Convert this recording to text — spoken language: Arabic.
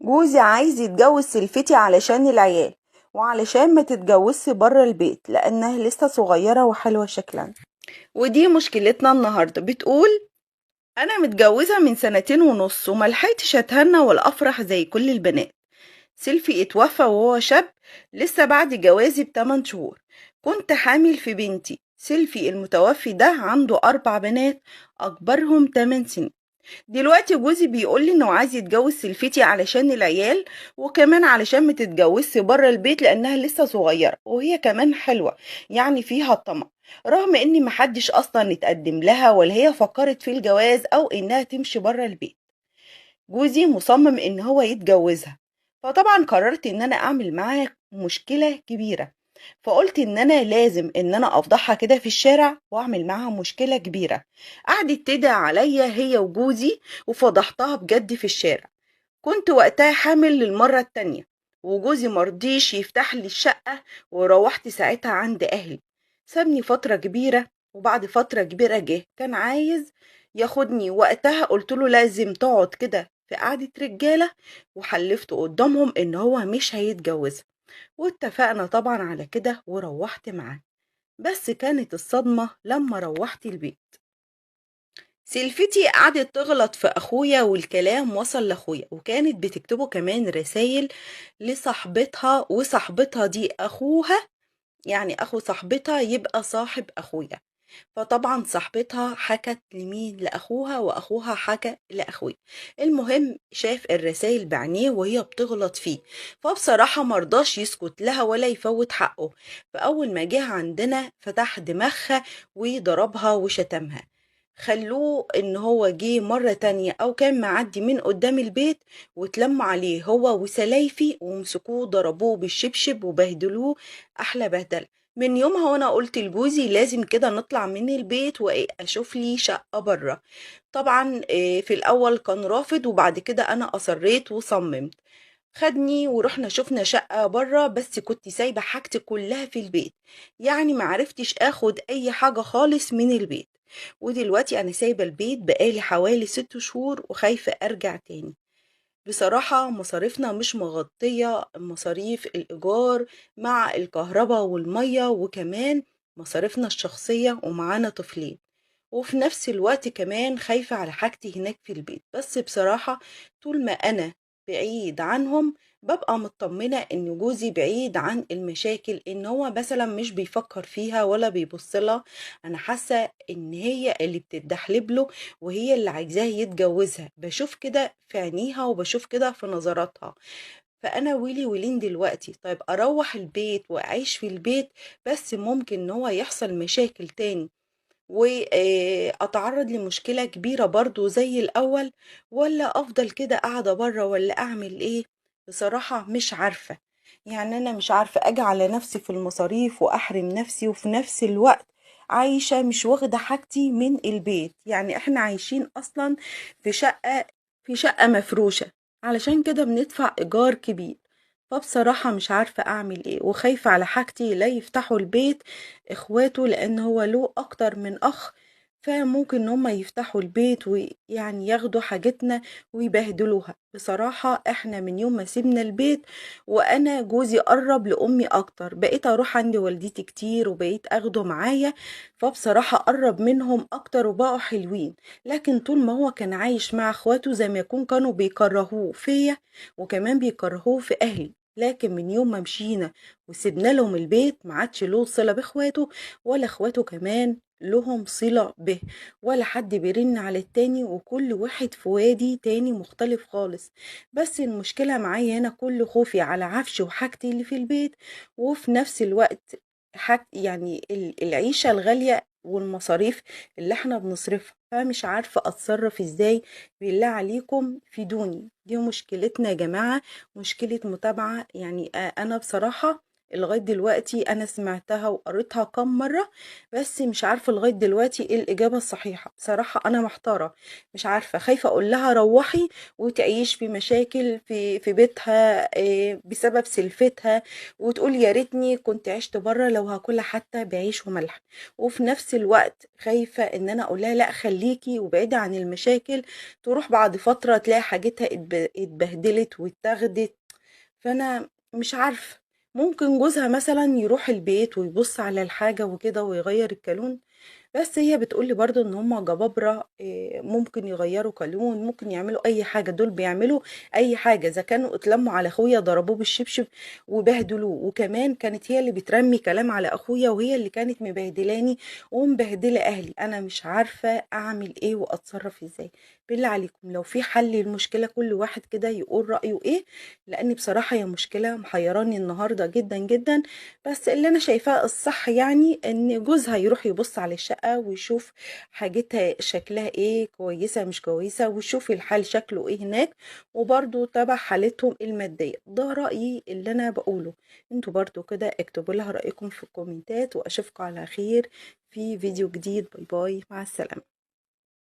جوزي عايز يتجوز سلفتي علشان العيال، وعلشان ما تتجوزش بره البيت لانها لسه صغيرة وحلوة شكلا. ودي مشكلتنا النهاردة. بتقول: انا متجوزة من 2.5 سنين وملحقتش اتهنى ولا افرح زي كل البنات. سيلفي اتوفى وهو شاب، لسه بعد جوازي ب8 شهور. كنت حامل في بنتي. سيلفي المتوفي ده عنده 4 بنات، اكبرهم 8 سنين. دلوقتي جوزي بيقول لي انه عايز يتجوز سلفتي علشان العيال، وكمان علشان ما تتجوزش بره البيت لانها لسه صغيره وهي كمان حلوه، يعني فيها الطمع. رغم ان محدش اصلا اتقدم لها ولا هي فكرت في الجواز او انها تمشي بره البيت. جوزي مصمم ان هو يتجوزها، فطبعا قررت ان انا اعمل معاه مشكله كبيره. فقلت ان انا لازم ان انا افضحها كده في الشارع واعمل معاها مشكلة كبيرة. قعدت تدعي عليا هي وجوزي، وفضحتها بجد في الشارع. كنت وقتها حامل للمرة التانية، وجوزي مرضيش يفتح لي الشقة، وروحت ساعتها عند اهلي. سابني فترة كبيرة، وبعد فترة كبيرة جه كان عايز ياخدني. وقتها قلت له لازم تقعد كده في قعدة رجالة، وحلفته قدامهم ان هو مش هيتجوزها. واتفقنا طبعا على كده وروحت معاه. بس كانت الصدمة لما روحت البيت. سلفتي قعدت تغلط في اخويا، والكلام وصل لاخويا، وكانت بتكتبه كمان رسايل لصاحبتها، وصاحبتها دي اخوها، يعني اخو صاحبتها يبقى صاحب اخويا. فطبعا صاحبتها حكت لمين؟ لاخوها، واخوها حكى لاخويا. المهم شاف الرسائل بعينيه وهي بتغلط فيه، فبصراحة مرضاش يسكت لها ولا يفوت حقه. فاول ما جه عندنا فتح دماغها وضربها وشتمها. خلوه ان هو جه مرة تانية او كان معدي من قدام البيت، واتلموا عليه هو وسلايفي ومسكوه ضربوه بالشبشب وبهدلوه احلى بهدله. من يومها وانا قلت لجوزي لازم كده نطلع من البيت واشوف لي شقة بره. طبعا في الاول كان رافض، وبعد كده انا اصريت وصممت. خدني ورحنا شفنا شقة بره، بس كنت سايبة حاجتي كلها في البيت، يعني معرفتش اخد اي حاجة خالص من البيت. ودلوقتي انا سايبة البيت بقالي حوالي 6 شهور وخايفة ارجع تاني. بصراحة مصاريفنا مش مغطية مصاريف الإيجار مع الكهرباء والمية، وكمان مصاريفنا الشخصية، ومعانا طفلين. وفي نفس الوقت كمان خايفة على حاجتي هناك في البيت. بس بصراحة طول ما أنا بعيد عنهم ببقى مطمنة إن جوزي بعيد عن المشاكل، إن هو مثلا مش بيفكر فيها ولا بيبصلها. أنا حاسة إن هي اللي بتدحلب له، وهي اللي عايزاه يتجوزها. بشوف كده في عينيها وبشوف كده في نظراتها. فانا ويلي ويلين دلوقتي. طيب اروح البيت واعيش في البيت، بس ممكن ان هو يحصل مشاكل تاني واتعرض لمشكلة كبيرة برضو زي الاول، ولا افضل كده قاعدة بره، ولا اعمل ايه؟ بصراحة مش عارفة. يعني انا مش عارفة اجي على نفسي في المصاريف واحرم نفسي، وفي نفس الوقت عايشة مش واخدة حاجتي من البيت. يعني احنا عايشين اصلا في شقة مفروشة، علشان كده بندفع ايجار كبير. فبصراحة مش عارفة اعمل ايه، وخايفة على حاجتي لا يفتحوا البيت اخواته، لان هو له اكتر من اخ. فممكن ان هم يفتحوا البيت ويعني ياخدوا حاجتنا ويبهدلوها. بصراحة احنا من يوم ما سيبنا البيت وانا جوزي قرب لامي اكتر، بقيت اروح عند والدتي كتير وبقيت اخده معايا. فبصراحة قرب منهم اكتر وبقوا حلوين. لكن طول ما هو كان عايش مع اخواته زي ما يكون كانوا بيكرهوه فيا، وكمان بيكرهوه في اهلي. لكن من يوم ما مشينا وسيبنا لهم البيت ما عادش له صلة باخواته، ولا اخواته كمان لهم صلة به، ولا حد بيرن على التاني، وكل واحد في وادي تاني مختلف خالص. بس المشكلة معايا هنا كل خوفي على عفشي وحاجتي اللي في البيت، وفي نفس الوقت يعني العيشة الغالية والمصاريف اللي احنا بنصرفها. فمش عارفة اتصرف ازاي. بالله عليكم فيدوني، دي مشكلتنا يا جماعة، مشكلة متابعة. يعني انا بصراحة لغاية دلوقتي أنا سمعتها وقريتها كام مرة، بس مش عارفة لغاية دلوقتي ايه الإجابة الصحيحة. بصراحة أنا محتارة، مش عارفة، خايفة أقول لها روحي وتعيش في مشاكل في بيتها بسبب سلفتها، وتقول يا ريتني كنت عشت بره لو هاكلها حتى بعيش وملح. وفي نفس الوقت خايفة إن أنا أقول لها لأ خليكي وبعيدة عن المشاكل، تروح بعد فترة تلاقي حاجتها اتبهدلت واتاخدت. فأنا مش عارفة، ممكن جوزها مثلا يروح البيت ويبص على الحاجة وكده ويغير الكالون، بس هي بتقول لي برضو ان هم جبابرة، ممكن يغيروا قانون، ممكن يعملوا اي حاجة، دول بيعملوا اي حاجة. اذا كانوا اتلموا على اخويا ضربوه بالشبشب وبهدلوه، وكمان كانت هي اللي بترمي كلام على اخويا، وهي اللي كانت مبهدلاني ومبهدلة اهلي. انا مش عارفة اعمل ايه واتصرف ازاي. بالله عليكم لو في حل للمشكلة كل واحد كده يقول رأيه ايه، لان بصراحة هي مشكلة محيراني النهاردة جدا جدا. بس اللي انا شايفاه الصح يعني ان جوزها يروح يبص على الشقة ويشوف حاجتها شكلها ايه، كويسة مش كويسة، ويشوف الحال شكله ايه هناك، وبرضو تبع حالتهم المادية. ده رأيي اللي انا بقوله. انتوا برضو كده اكتبوا لها رأيكم في الكومنتات، واشوفكم على خير في فيديو جديد. باي باي، مع السلامة.